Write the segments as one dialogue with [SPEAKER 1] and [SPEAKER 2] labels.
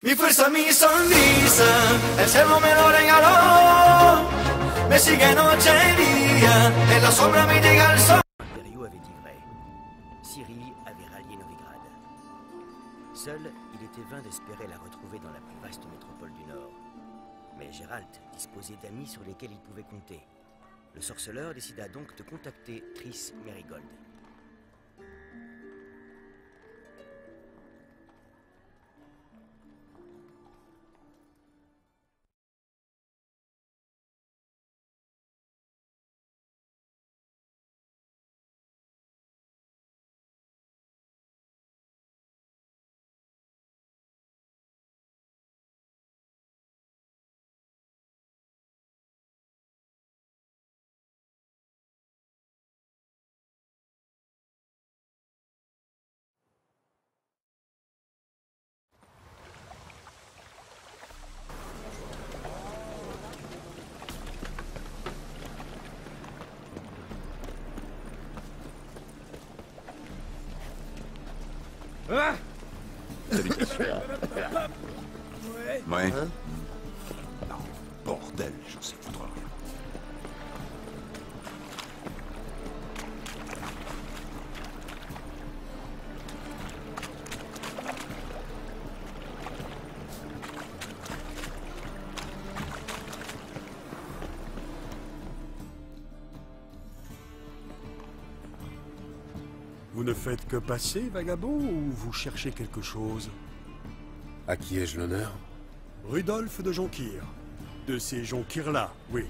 [SPEAKER 1] Mi fuerza, mi sonrisa, el cielo me lo regaló. Me sigue noche y día, en la sombra me llega el sol.
[SPEAKER 2] Impériaux avait dit vrai. Ciri avait rallié Novigrad. Seul, il était vain d'espérer la retrouver dans la plus vaste métropole du Nord. Mais Geralt disposait d'amis sur lesquels il pouvait compter. Le sorceleur décida donc de contacter Triss Merigold.
[SPEAKER 3] Salutations. Ouais.
[SPEAKER 4] Hein?
[SPEAKER 3] Non, bordel, je sais foutre rien.
[SPEAKER 5] Vous ne faites que passer, vagabond, ou vous cherchez quelque chose?
[SPEAKER 4] À qui ai-je l'honneur?
[SPEAKER 5] Rudolf de Jonkir. De ces Jonkir-là, oui.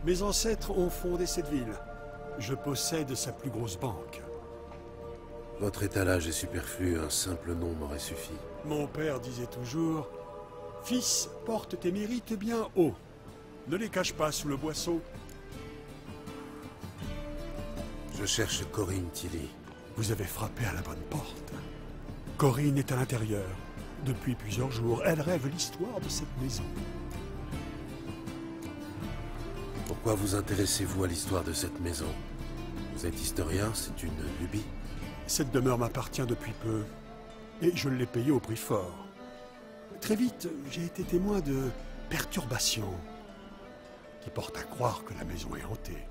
[SPEAKER 5] Mes ancêtres ont fondé cette ville. Je possède sa plus grosse banque.
[SPEAKER 4] Votre étalage est superflu, un simple nom m'aurait suffi.
[SPEAKER 5] Mon père disait toujours... Fils, porte tes mérites bien haut. Ne les cache pas sous le boisseau.
[SPEAKER 4] Je cherche Corinne Tilly.
[SPEAKER 5] Vous avez frappé à la bonne porte. Corinne est à l'intérieur. Depuis plusieurs jours, elle rêve l'histoire de cette maison.
[SPEAKER 4] Pourquoi vous intéressez-vous à l'histoire de cette maison? Vous êtes historien, c'est une lubie?
[SPEAKER 5] Cette demeure m'appartient depuis peu, et je l'ai payée au prix fort. Très vite, j'ai été témoin de perturbations qui portent à croire que la maison est hantée.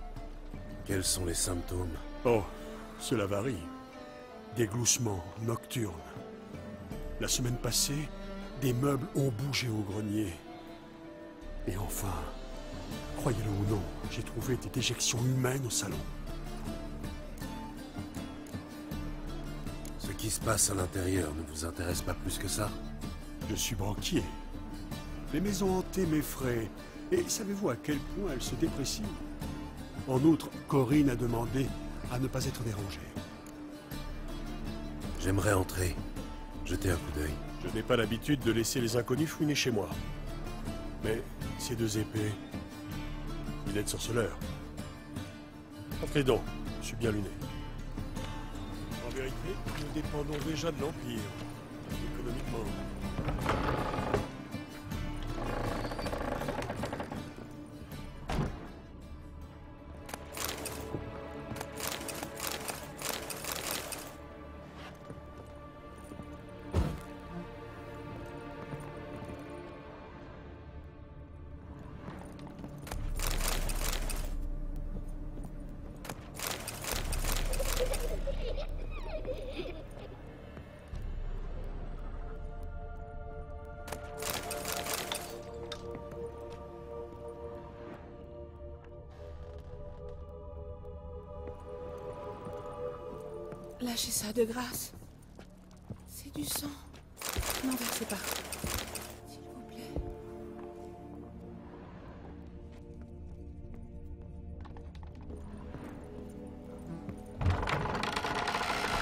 [SPEAKER 4] Quels sont les symptômes?
[SPEAKER 5] Oh, cela varie. Des gloussements nocturnes. La semaine passée, des meubles ont bougé au grenier. Et enfin, croyez-le ou non, j'ai trouvé des déjections humaines au salon.
[SPEAKER 4] Ce qui se passe à l'intérieur ne vous intéresse pas plus que ça?
[SPEAKER 5] Je suis banquier. Les maisons hantées m'effraient. Et savez-vous à quel point elles se déprécient? En outre, Corinne a demandé à ne pas être dérangée.
[SPEAKER 4] J'aimerais entrer, jeter un coup d'œil.
[SPEAKER 5] Je n'ai pas l'habitude de laisser les inconnus fouiner chez moi. Mais ces deux épées... Il est de sorceleur. Entrez donc, je suis bien luné. En vérité, nous dépendons déjà de l'Empire, économiquement.
[SPEAKER 6] Lâchez ça de grâce. C'est du sang. N'en versez pas. S'il vous plaît.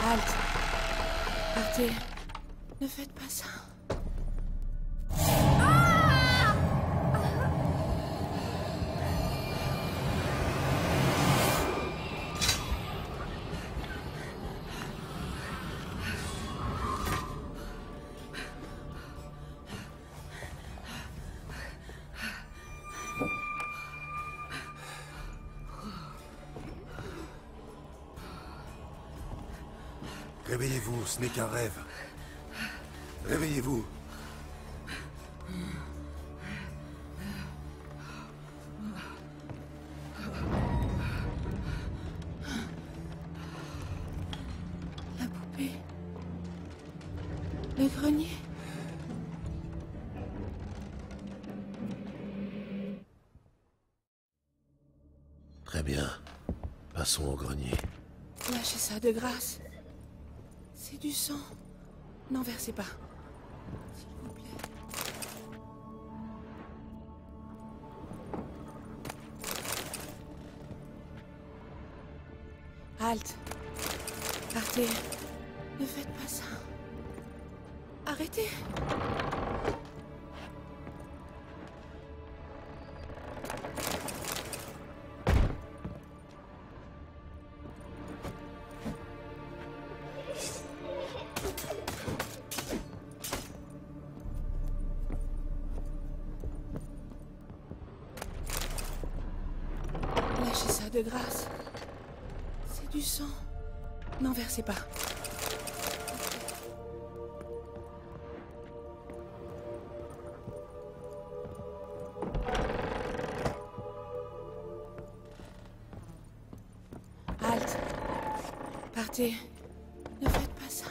[SPEAKER 6] Halte. Partez. Ne faites pas ça.
[SPEAKER 4] Réveillez-vous, ce n'est qu'un rêve. Réveillez-vous. bien. Passons au grenier.
[SPEAKER 6] Lâchez ça de grâce. C'est du sang. N'en versez pas. S'il vous plaît. Halte. Partez. Ne faites pas ça. Arrêtez. Lâchez ça de grâce. C'est du sang. N'en versez pas. Halte. Partez. Ne faites pas ça.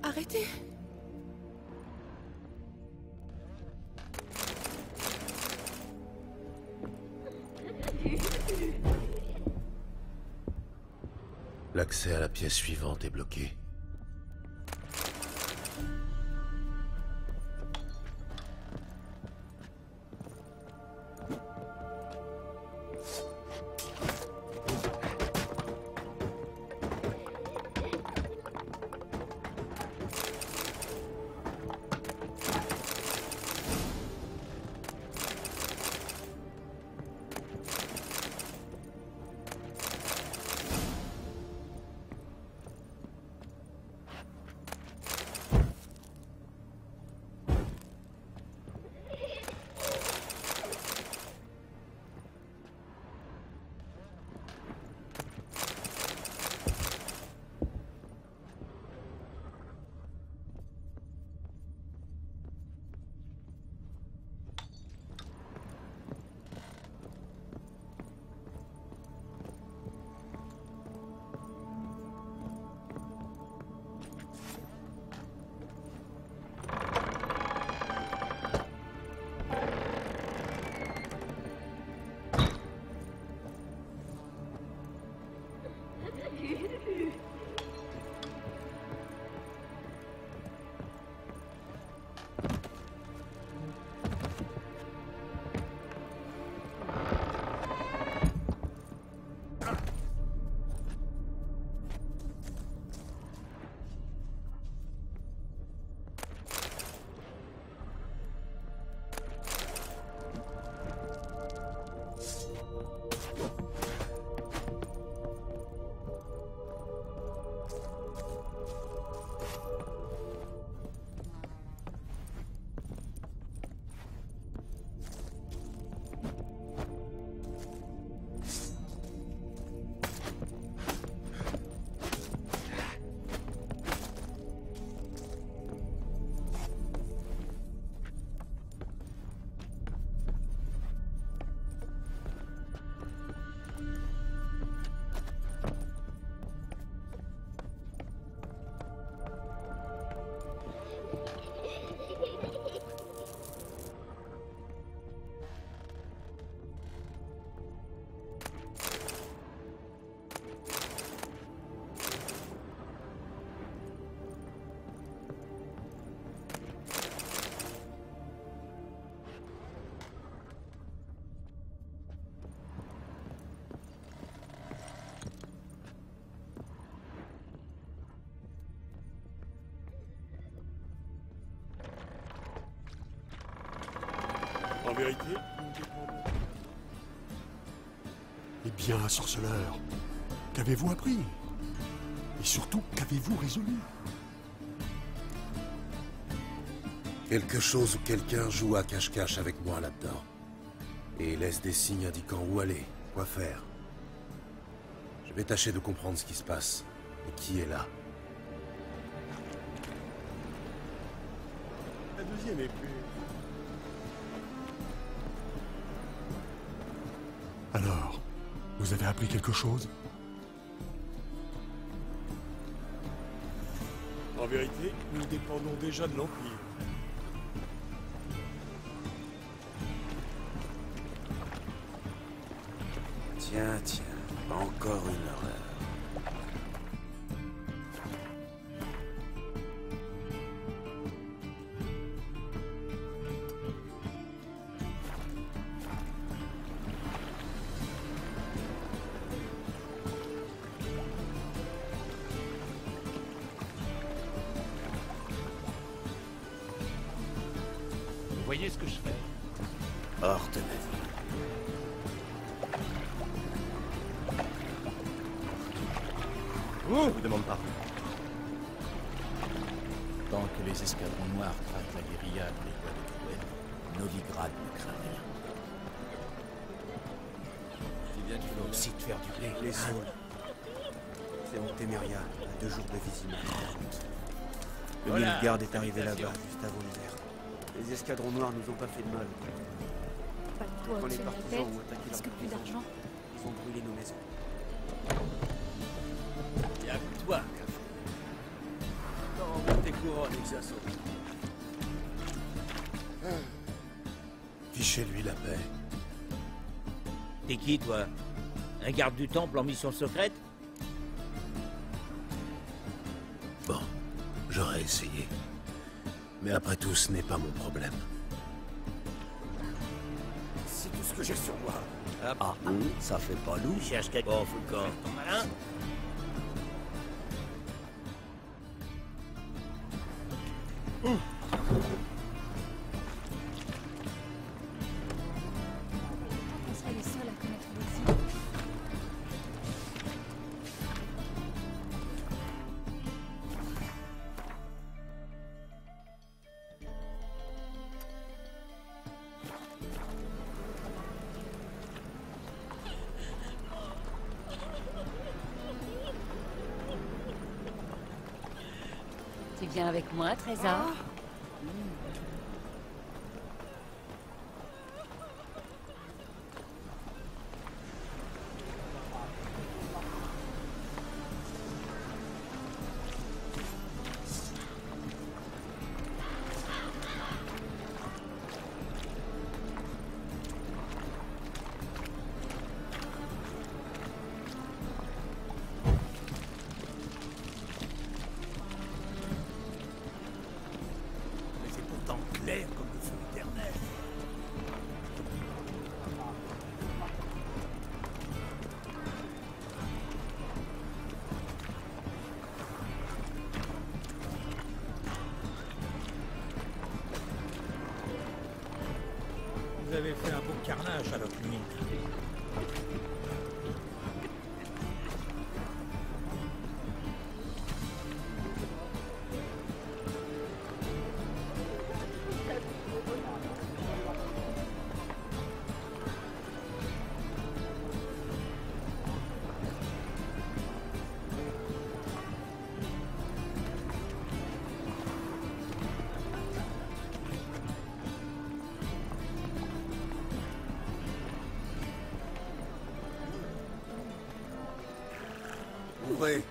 [SPEAKER 6] Arrêtez.
[SPEAKER 4] L'accès à la pièce suivante est bloqué.
[SPEAKER 5] En vérité, eh bien, sorceleur, qu'avez-vous appris? Et surtout, qu'avez-vous résolu?
[SPEAKER 4] Quelque chose ou quelqu'un joue à cache-cache avec moi là-dedans. Et laisse des signes indiquant où aller, quoi faire. Je vais tâcher de comprendre ce qui se passe et qui est là.
[SPEAKER 5] La deuxième épée. Alors, vous avez appris quelque chose? En vérité, nous dépendons déjà de l'Empire.
[SPEAKER 7] Tiens, tiens, encore une horreur.
[SPEAKER 8] Vous voyez ce que je fais?
[SPEAKER 2] Hors de ma vie.
[SPEAKER 8] Je vous demande pardon.
[SPEAKER 9] Tant que les escadrons noirs traquent la guérilla dans les bois de Druid, Novigrad ne craint rien.
[SPEAKER 7] Tu viens
[SPEAKER 9] Il faut aussi te faire du blé.
[SPEAKER 7] Les saules. C'est mon Téméria, à 2 jours de visite. Le
[SPEAKER 9] Voilà,
[SPEAKER 7] Nilfgaard est arrivé là-bas,
[SPEAKER 9] salutations.
[SPEAKER 7] juste avant l'hiver. Les escadrons noirs nous ont pas fait de mal.
[SPEAKER 10] Pas de toi
[SPEAKER 7] Quand les
[SPEAKER 10] au-dessus de la
[SPEAKER 7] partisans
[SPEAKER 10] tête.
[SPEAKER 7] ont attaqué
[SPEAKER 10] Est-ce
[SPEAKER 7] leurs
[SPEAKER 10] que plus
[SPEAKER 7] partisans,
[SPEAKER 10] d'argent?
[SPEAKER 7] ils ont brûlé nos maisons.
[SPEAKER 9] Y'a que toi, café. Non, tes couronnes, Exasso.
[SPEAKER 4] Fichez-lui la paix.
[SPEAKER 11] T'es qui, toi? Un garde du temple en mission secrète?
[SPEAKER 4] Bon, j'aurais essayé. Mais après tout, ce n'est pas mon problème.
[SPEAKER 2] C'est tout ce que j'ai sur moi.
[SPEAKER 11] Ah, ça fait pas louche. Cherche quelqu'un. Bon, fous le camp. Ton malin?
[SPEAKER 10] On serait les seuls à connaître l'exil.
[SPEAKER 12] Tu viens avec moi, Trésor?
[SPEAKER 9] Mais c'est pourtant clair comme le feu éternel. Vous avez fait un beau carnage à l'autre nuit.
[SPEAKER 4] Ouvrez.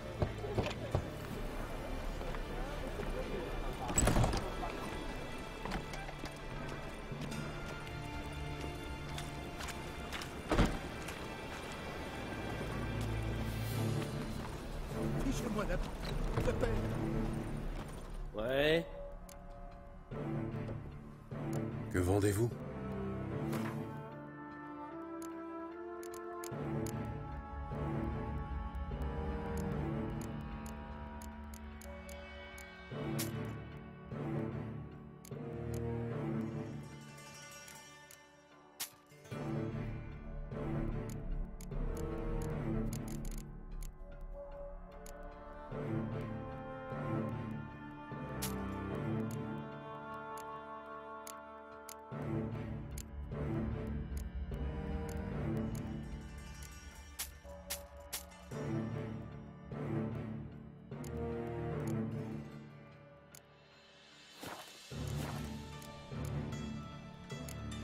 [SPEAKER 9] Fichez-moi la paix.
[SPEAKER 11] Ouais.
[SPEAKER 4] Que vendez-vous?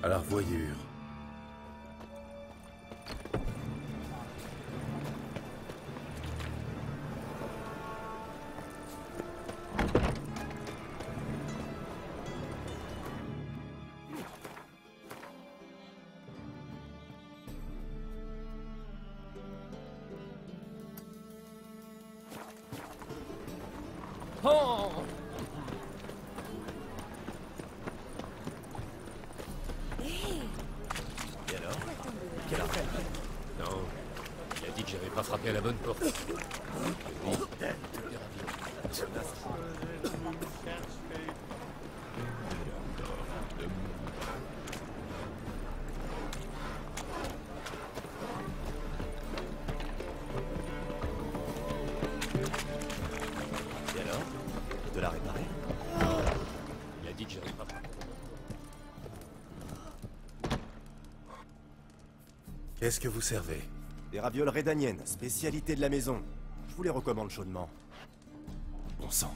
[SPEAKER 4] À la revoyure.
[SPEAKER 9] Oh! Et alors? Quelle affaire? Non, il a dit que j'avais pas frappé à la bonne porte. Oui,
[SPEAKER 2] Et alors? De la réparer?
[SPEAKER 9] il a dit que j'avais pas frappé.
[SPEAKER 4] Qu'est-ce que vous servez?
[SPEAKER 2] Des ravioles rédaniennes, spécialité de la maison. Je vous les recommande chaudement. Bon sang,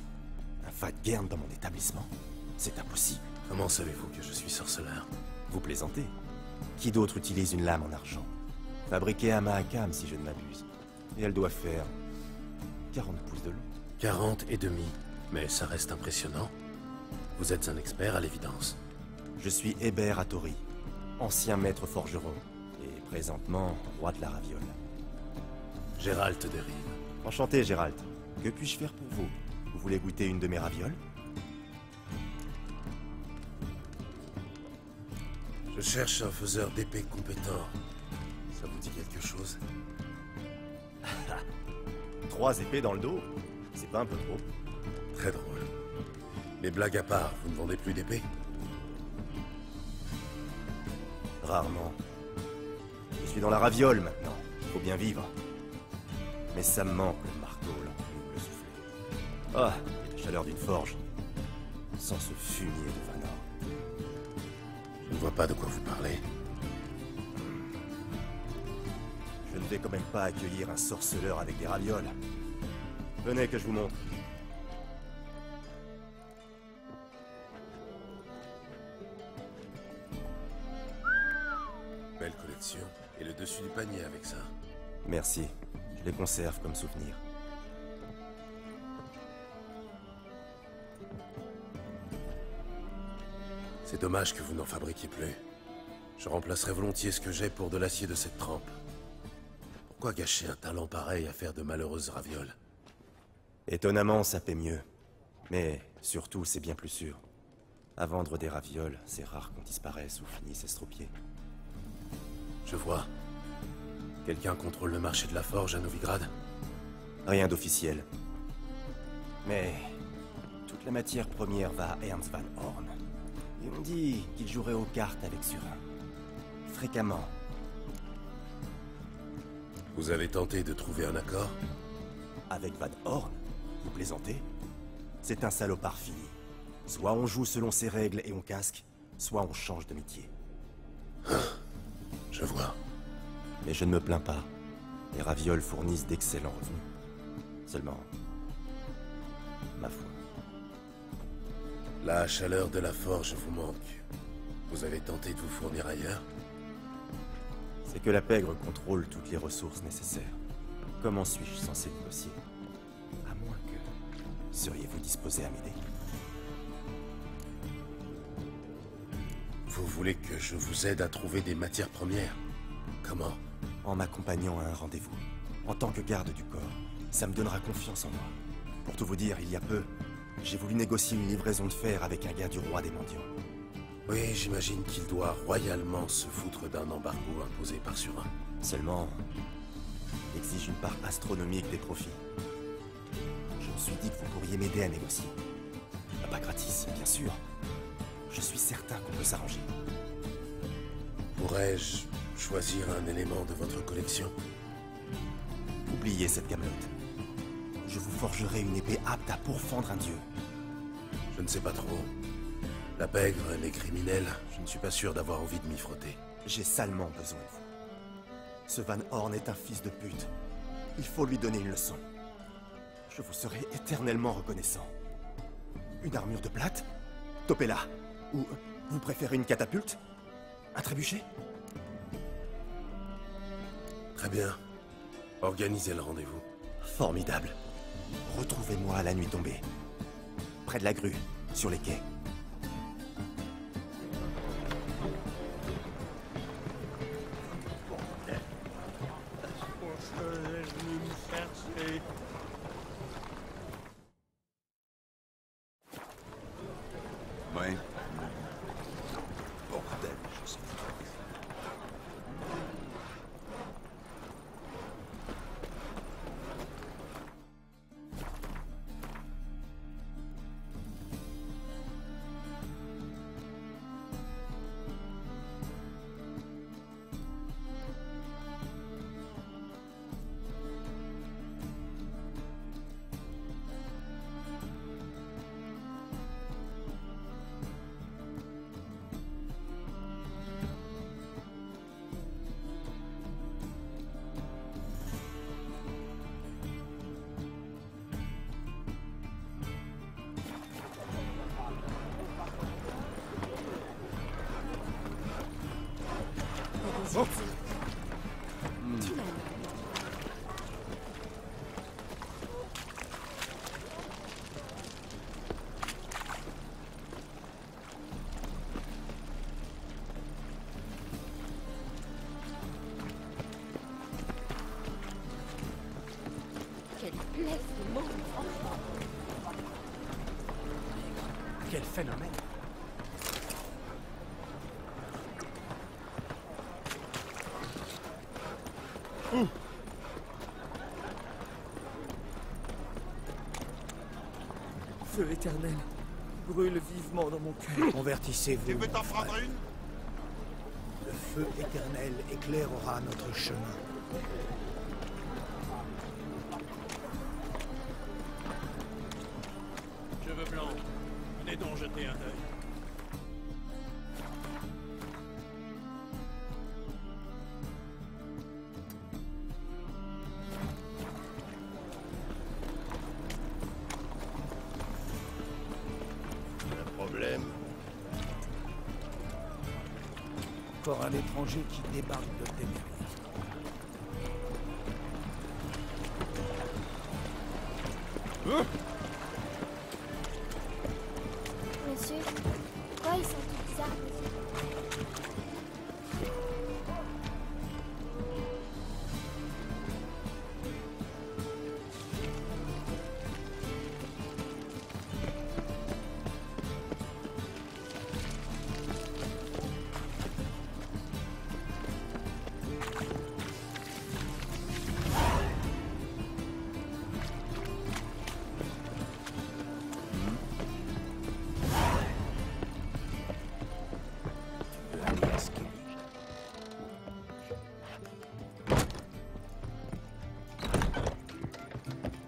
[SPEAKER 2] un fat Gern dans mon établissement? C'est impossible.
[SPEAKER 4] Comment savez-vous que je suis sorceleur?
[SPEAKER 2] Vous plaisantez? Qui d'autre utilise une lame en argent? Fabriquée à Mahakam, si je ne m'abuse. Et elle doit faire 40 pouces de long.
[SPEAKER 4] 40 et demi. Mais ça reste impressionnant. Vous êtes un expert à l'évidence.
[SPEAKER 2] Je suis Hébert Hattori, ancien maître forgeron, et présentement roi de la raviole.
[SPEAKER 4] Gérald de Rive.
[SPEAKER 2] Enchanté, Gérald. Que puis-je faire pour vous? Vous voulez goûter une de mes ravioles?
[SPEAKER 4] Je cherche un faiseur d'épée compétent. Ça vous dit quelque chose?
[SPEAKER 2] 3 épées dans le dos? C'est pas un peu trop?
[SPEAKER 4] Très drôle. Les blagues à part, vous ne vendez plus d'épée?
[SPEAKER 2] Rarement. Je suis dans la raviole maintenant. Faut bien vivre. Mais ça me manque le marteau, l'enclume, le soufflet. Ah, et la chaleur d'une forge. Sans ce fumier de Vanor.
[SPEAKER 4] Je ne vois pas de quoi vous parlez.
[SPEAKER 2] Je ne vais quand même pas accueillir un sorceleur avec des ravioles. Venez que je vous montre.
[SPEAKER 4] Belle collection. Et le dessus du panier avec ça.
[SPEAKER 2] Merci. Je les conserve comme souvenir.
[SPEAKER 4] C'est dommage que vous n'en fabriquiez plus. Je remplacerai volontiers ce que j'ai pour de l'acier de cette trempe. Pourquoi gâcher un talent pareil à faire de malheureuses ravioles?
[SPEAKER 2] Étonnamment, ça paie mieux. Mais surtout, c'est bien plus sûr. À vendre des ravioles, c'est rare qu'on disparaisse ou finisse estropié.
[SPEAKER 4] Je vois. Quelqu'un contrôle le marché de la forge à Novigrad?
[SPEAKER 2] Rien d'officiel. Mais toute la matière première va à Ernst Van Horn. Et on dit qu'il jouerait aux cartes avec Surin. Fréquemment.
[SPEAKER 4] Vous avez tenté de trouver un accord?
[SPEAKER 2] Avec Van Horn? Vous plaisantez? C'est un salopard fini. Soit on joue selon ses règles et on casque, soit on change de métier.
[SPEAKER 4] Je vois.
[SPEAKER 2] Mais je ne me plains pas. Les ravioles fournissent d'excellents revenus. Seulement... ma foi.
[SPEAKER 4] La chaleur de la forge vous manque. Vous avez tenté de vous fournir ailleurs?
[SPEAKER 2] C'est que la pègre contrôle toutes les ressources nécessaires. Comment suis-je censé négocier? À moins que... seriez-vous disposé à m'aider?
[SPEAKER 4] Vous voulez que je vous aide à trouver des matières premières? Comment?
[SPEAKER 2] En m'accompagnant à un rendez-vous. En tant que garde du corps, ça me donnera confiance en moi. Pour tout vous dire, il y a peu, j'ai voulu négocier une livraison de fer avec un gars du roi des mendiants.
[SPEAKER 4] Oui, j'imagine qu'il doit royalement se foutre d'un embargo imposé par Surin.
[SPEAKER 2] Seulement, il exige une part astronomique des profits. Je me suis dit que vous pourriez m'aider à négocier. Pas gratis, bien sûr. Je suis certain qu'on peut s'arranger.
[SPEAKER 4] Pourrais-je choisir un élément de votre collection?
[SPEAKER 2] Oubliez cette gamelote. Je vous forgerai une épée apte à pourfendre un dieu.
[SPEAKER 4] Je ne sais pas trop. La pègre, les criminels, je ne suis pas sûr d'avoir envie de m'y frotter.
[SPEAKER 2] J'ai salement besoin de vous. Ce Van Horn est un fils de pute. Il faut lui donner une leçon. Je vous serai éternellement reconnaissant. Une armure de plate? Topez-la. Ou vous préférez une catapulte? Un trébuchet?
[SPEAKER 4] Très bien. Organisez le rendez-vous.
[SPEAKER 2] Formidable. Retrouvez-moi à la nuit tombée. Près de la grue, sur les quais.
[SPEAKER 3] Ouais. Bordel, je sais.
[SPEAKER 6] Oh.
[SPEAKER 10] Quelle plaie ce monde, franchement.
[SPEAKER 7] Quel phénomène.
[SPEAKER 8] Feu éternel, brûle vivement dans mon cœur.
[SPEAKER 1] Convertissez-vous.
[SPEAKER 3] Tu veux t'en prendre une?
[SPEAKER 1] Le feu éternel éclairera notre chemin.
[SPEAKER 9] Cheveux blancs, venez donc jeter un œil.
[SPEAKER 1] Encore un étranger qui débarque de Téméria.
[SPEAKER 10] Monsieur, pourquoi ils sont tous bizarres?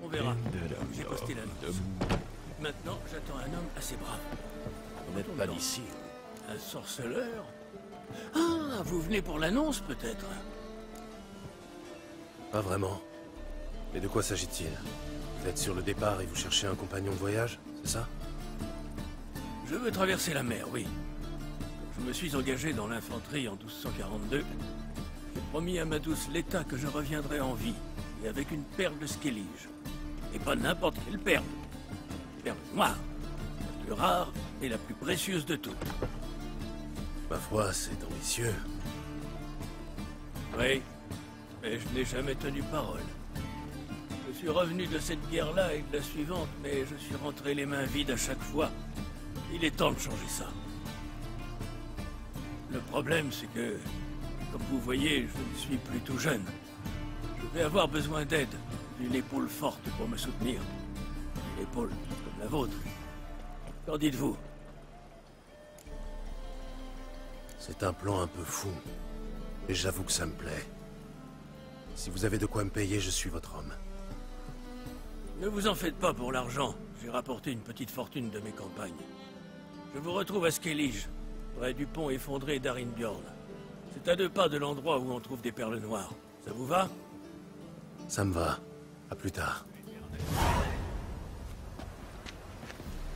[SPEAKER 9] On verra. J'ai posté l'annonce. Maintenant, j'attends un homme assez brave.
[SPEAKER 2] Vous n'êtes pas d'ici.
[SPEAKER 9] Un sorceleur? Ah, vous venez pour l'annonce, peut-être?
[SPEAKER 4] Pas vraiment. Mais de quoi s'agit-il? Vous êtes sur le départ et vous cherchez un compagnon de voyage, c'est ça?
[SPEAKER 9] Je veux traverser la mer, oui. Je me suis engagé dans l'infanterie en 1242. J'ai promis à ma douce Léta que je reviendrai en vie, et avec une perle de Skellige. Et pas n'importe quelle perle. Perle noire. La plus rare et la plus précieuse de toutes.
[SPEAKER 4] Ma foi, c'est ambitieux.
[SPEAKER 9] Oui, mais je n'ai jamais tenu parole. Je suis revenu de cette guerre-là et de la suivante, mais je suis rentré les mains vides à chaque fois. Il est temps de changer ça. Le problème, c'est que, comme vous voyez, je ne suis plus tout jeune. Je vais avoir besoin d'aide, d'une épaule forte pour me soutenir. Une épaule comme la vôtre. Qu'en dites-vous?
[SPEAKER 4] C'est un plan un peu fou. Et j'avoue que ça me plaît. Si vous avez de quoi me payer, je suis votre homme.
[SPEAKER 9] Ne vous en faites pas pour l'argent. J'ai rapporté une petite fortune de mes campagnes. Je vous retrouve à Skellige, près du pont effondré d'Arinbjorn. C'est à 2 pas de l'endroit où on trouve des perles noires. Ça vous va?
[SPEAKER 4] Ça me va. À plus tard.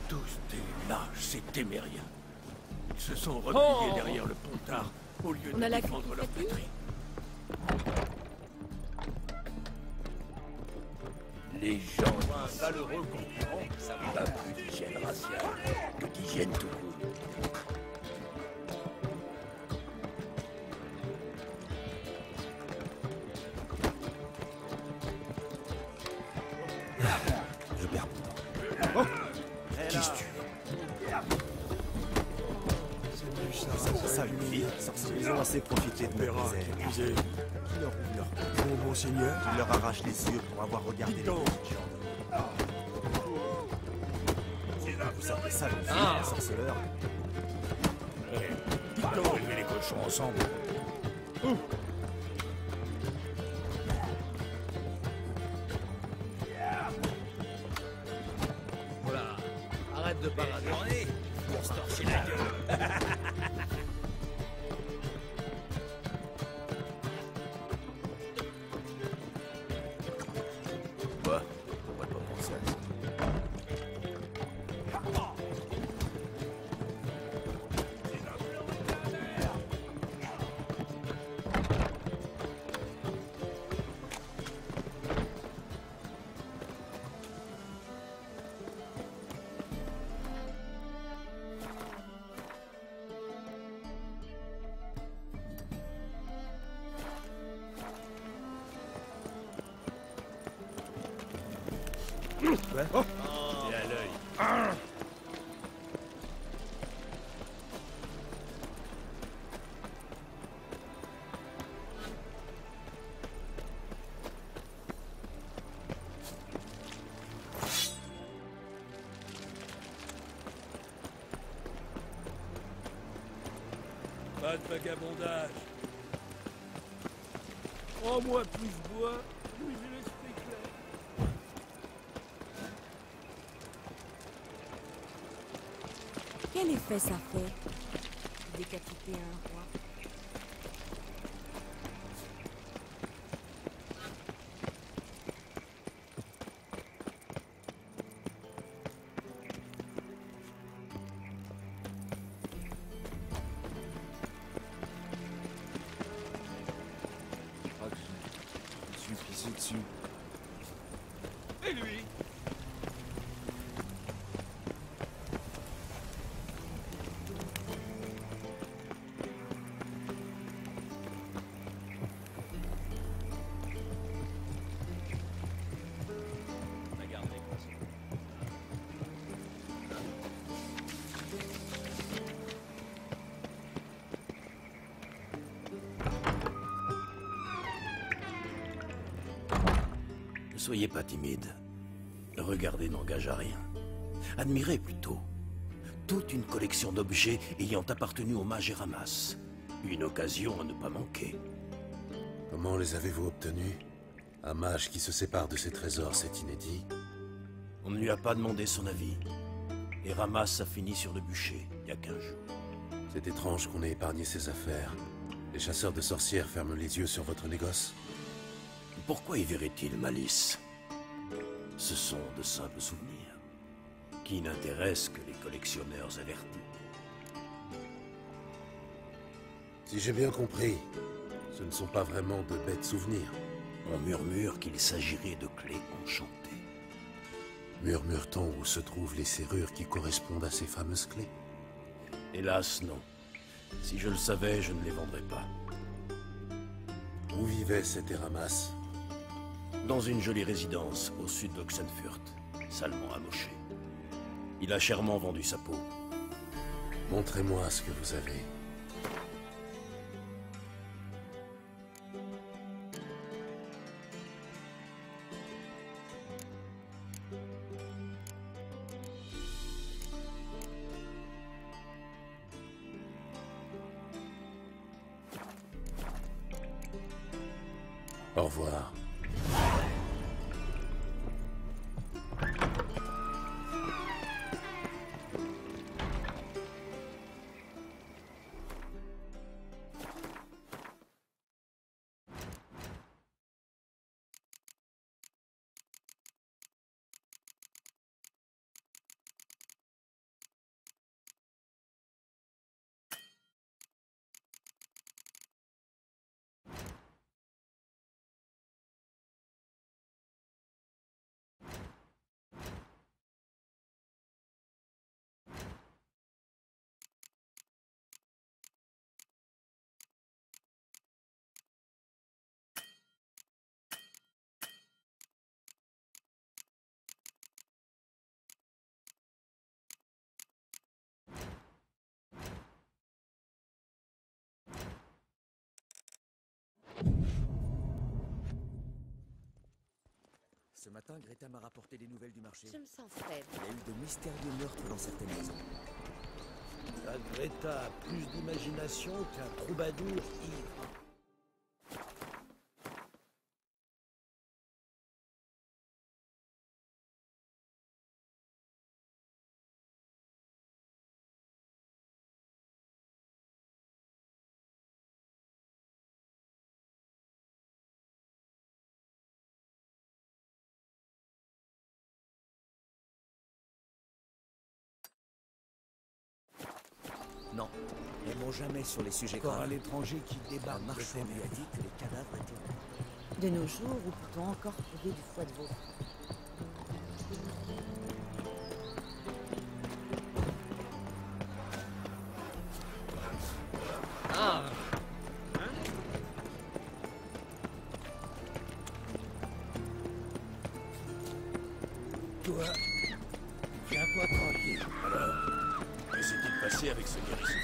[SPEAKER 9] Tous des lâches, ces Témériens. Ils se sont repliés derrière le pontard au lieu de défendre leur patrie.
[SPEAKER 2] Les gens ont un valeureux concurrent, ça va plus d'hygiène raciale que d'hygiène tout court.
[SPEAKER 3] Je perds mon temps. Oh, qui se tue?
[SPEAKER 7] Ça lui, ils ont assez profité de notre misère.
[SPEAKER 5] Disait,
[SPEAKER 7] Qui leur ouvre leur porte,
[SPEAKER 5] bon monseigneur,
[SPEAKER 7] qui leur arrache les yeux pour avoir regardé les
[SPEAKER 5] donc.
[SPEAKER 7] Vous appelez ça le sorceleur?
[SPEAKER 5] Allons élever les cochons ensemble.
[SPEAKER 11] Voilà. Arrête de parader. Pour se torcher la gueule.
[SPEAKER 2] Quoi? On pourrait pas penser à ça.
[SPEAKER 5] Et à l'œil.
[SPEAKER 9] Pas de vagabondage. Oh, moi, plus je bois, plus j'ai l'esprit clair.
[SPEAKER 13] Quel effet ça fait? Décapiter un roi.
[SPEAKER 7] Je crois que je suis pissé dessus.
[SPEAKER 9] Et lui?
[SPEAKER 2] Ne soyez pas timide. Regarder n'engage à rien. Admirez plutôt. Toute une collection d'objets ayant appartenu au mage Eramas. Une occasion à ne pas manquer.
[SPEAKER 4] Comment les avez-vous obtenus? Un mage qui se sépare de ses trésors, c'est inédit.
[SPEAKER 2] On ne lui a pas demandé son avis. Eramas a fini sur le bûcher, il y a 15 jours.
[SPEAKER 4] C'est étrange qu'on ait épargné ses affaires. Les chasseurs de sorcières ferment les yeux sur votre négoce.
[SPEAKER 2] Pourquoi y verrait-il malice? Ce sont de simples souvenirs, qui n'intéressent que les collectionneurs avertis.
[SPEAKER 4] Si j'ai bien compris, ce ne sont pas vraiment de bêtes souvenirs.
[SPEAKER 2] On murmure qu'il s'agirait de clés enchantées.
[SPEAKER 4] Murmure-t-on où se trouvent les serrures qui correspondent à ces fameuses clés?
[SPEAKER 2] Hélas, non. Si je le savais, je ne les vendrais pas.
[SPEAKER 4] Où vivait cet Eramas?
[SPEAKER 2] Dans une jolie résidence au sud d'Oxenfurt, salement amochée. Il a chèrement vendu sa peau.
[SPEAKER 4] Montrez-moi ce que vous avez. Au revoir.
[SPEAKER 14] Ce matin, Greta m'a rapporté des nouvelles du marché.
[SPEAKER 12] Je me sens faible.
[SPEAKER 14] Il y a eu de mystérieux meurtres dans certaines maisons.
[SPEAKER 15] La Greta a plus d'imagination qu'un troubadour ivre.
[SPEAKER 14] Non, ne mot jamais sur les sujets
[SPEAKER 15] Encore
[SPEAKER 14] graves.
[SPEAKER 15] un étranger qui débarque.
[SPEAKER 14] Un marchand lui a dit que les cadavres étaient...
[SPEAKER 12] De nos jours, où peut-on encore trouver du foie de veau?
[SPEAKER 11] Ah!
[SPEAKER 15] Toi, tiens-toi tranquille.
[SPEAKER 5] Alors, que s'est-il passé avec ce guérisseur?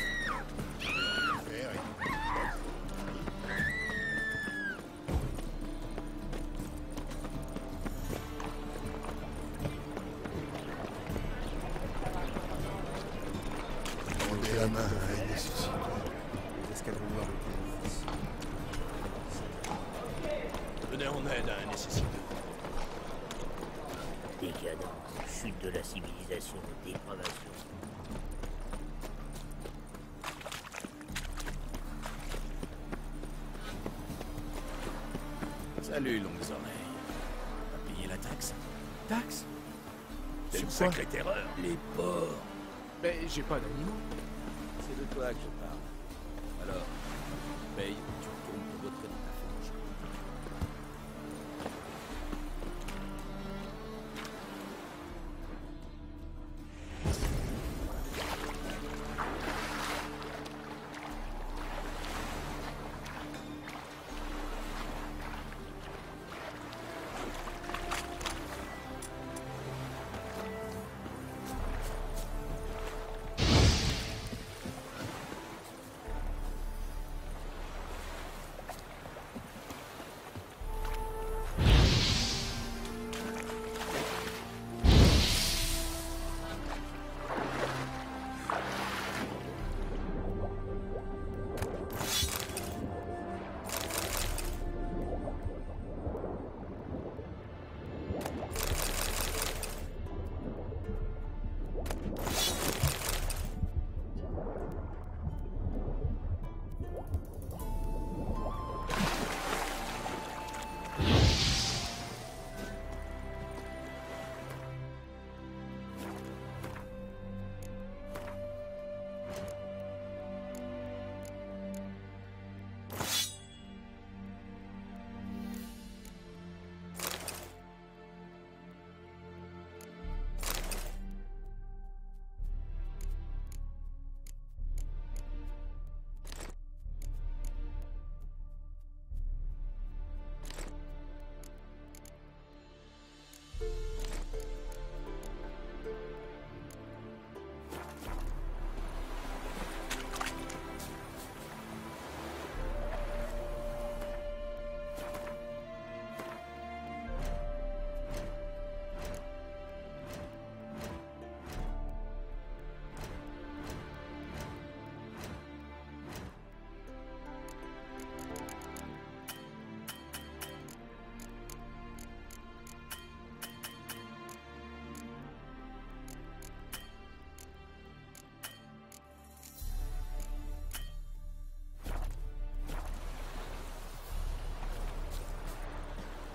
[SPEAKER 3] Tendez la main à une nécessité.
[SPEAKER 14] Les escadrons noirs de fils.
[SPEAKER 5] Venez en aide à un nécessité.
[SPEAKER 11] Décadence, chute de la civilisation, dépravation.
[SPEAKER 9] Salut, longues oreilles. Va payer la taxe?
[SPEAKER 7] Taxe?
[SPEAKER 9] C'est une
[SPEAKER 7] Sur quoi?
[SPEAKER 9] sacrée terreur.
[SPEAKER 5] Les porcs.
[SPEAKER 7] Mais j'ai pas d'animaux.
[SPEAKER 14] C'est de toi que je parle. Alors, paye, tu retournes pour votre dans ta forge.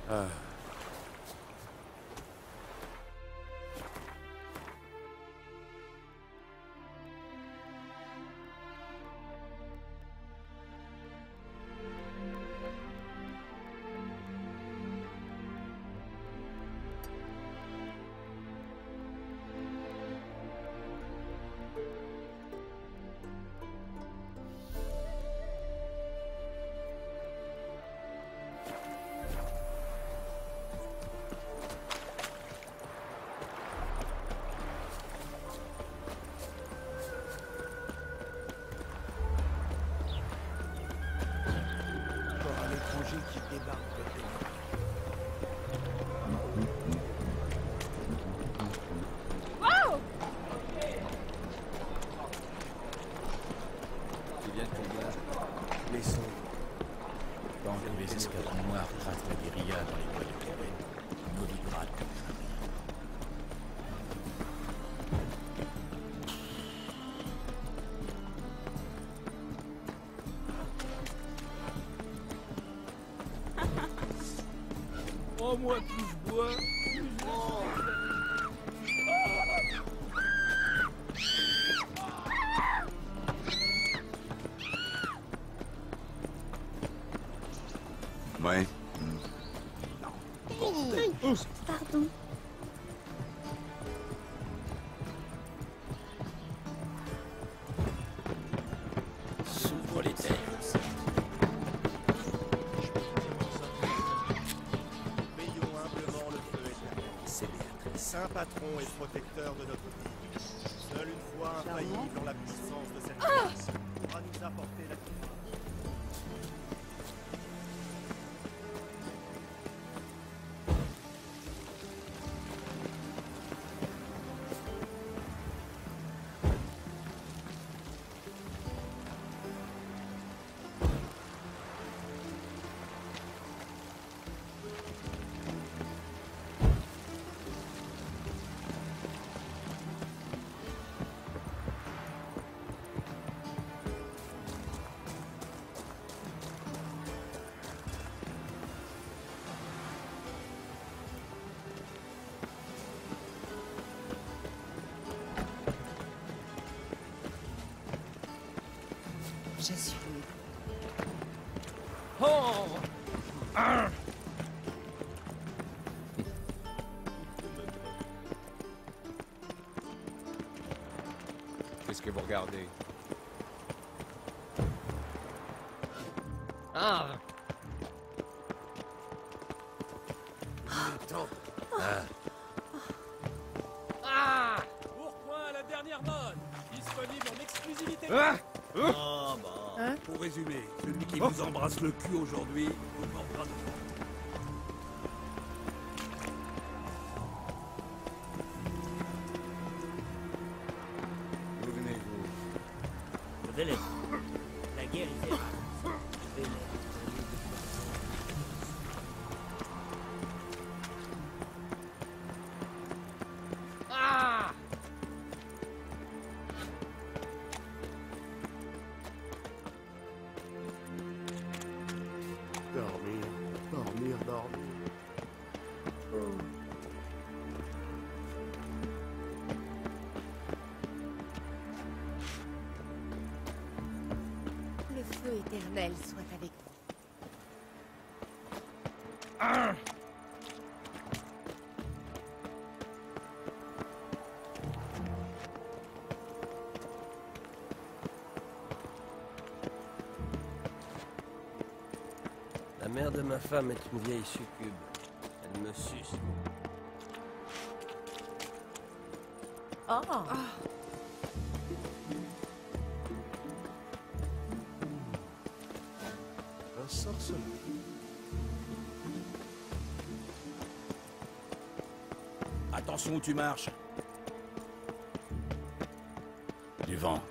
[SPEAKER 4] Ah.
[SPEAKER 7] les sons.
[SPEAKER 14] Tant que les escadrons noirs tracent la guérilla dans les bois de Keren, Novigrad ne craint rien.
[SPEAKER 9] Oh, moi, plus je bois, plus je mange.
[SPEAKER 3] Ouais.
[SPEAKER 10] Pardon.
[SPEAKER 14] S'ouvre les terres.
[SPEAKER 16] Payons humblement le feu éternel.
[SPEAKER 7] C'est Béatrice.
[SPEAKER 16] Saint patron et protecteur de notre ville. Seule une foi infaillible en la puissance de cette
[SPEAKER 10] Ah
[SPEAKER 16] grâce pourra nous apporter la délivrance.
[SPEAKER 12] J'assume.
[SPEAKER 9] Oh ah.
[SPEAKER 7] Qu'est-ce que vous regardez?
[SPEAKER 9] Ah. Ah.
[SPEAKER 14] Pourquoi la dernière mode? Disponible en exclusivité.
[SPEAKER 15] Ah bah, pour résumer, celui qui vous embrasse le cul aujourd'hui, vous le mordra demain.
[SPEAKER 7] D'où venez-vous?
[SPEAKER 11] De Vélez. La guerre est errante. Vélez.
[SPEAKER 9] Ah.
[SPEAKER 5] Dormir. Oh.
[SPEAKER 12] Le feu éternel soit avec vous.
[SPEAKER 9] Ah.
[SPEAKER 17] La mère de ma femme est une vieille succube. Elle me suce.
[SPEAKER 12] Oh.
[SPEAKER 5] Un sorceleur.
[SPEAKER 15] Attention où tu marches.
[SPEAKER 14] Du vent.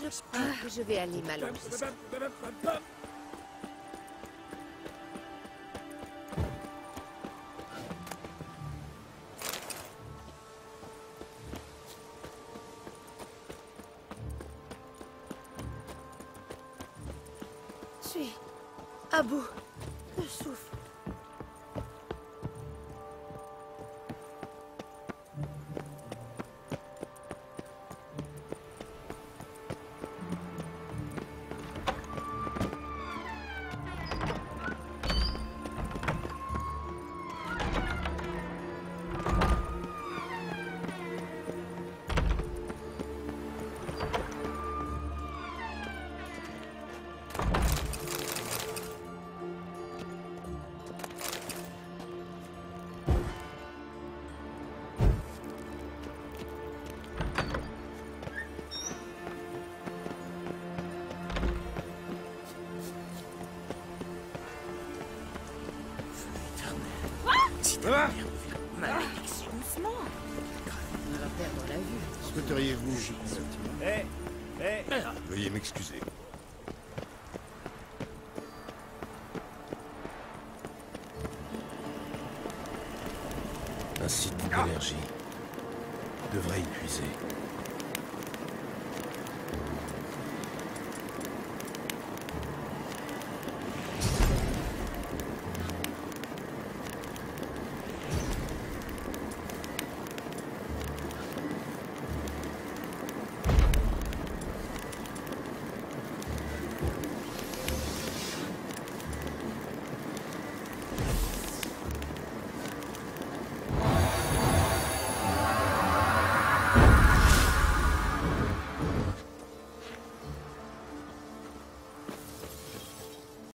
[SPEAKER 12] Je crois que je vais aller m'allonger. Je suis à bout de souffle.
[SPEAKER 13] Malédiction. Doucement. On va perdre la vue.
[SPEAKER 3] Souhaiteriez-vous...
[SPEAKER 16] Hé
[SPEAKER 3] Veuillez m'excuser.
[SPEAKER 4] Un site d'énergie devrait épuiser.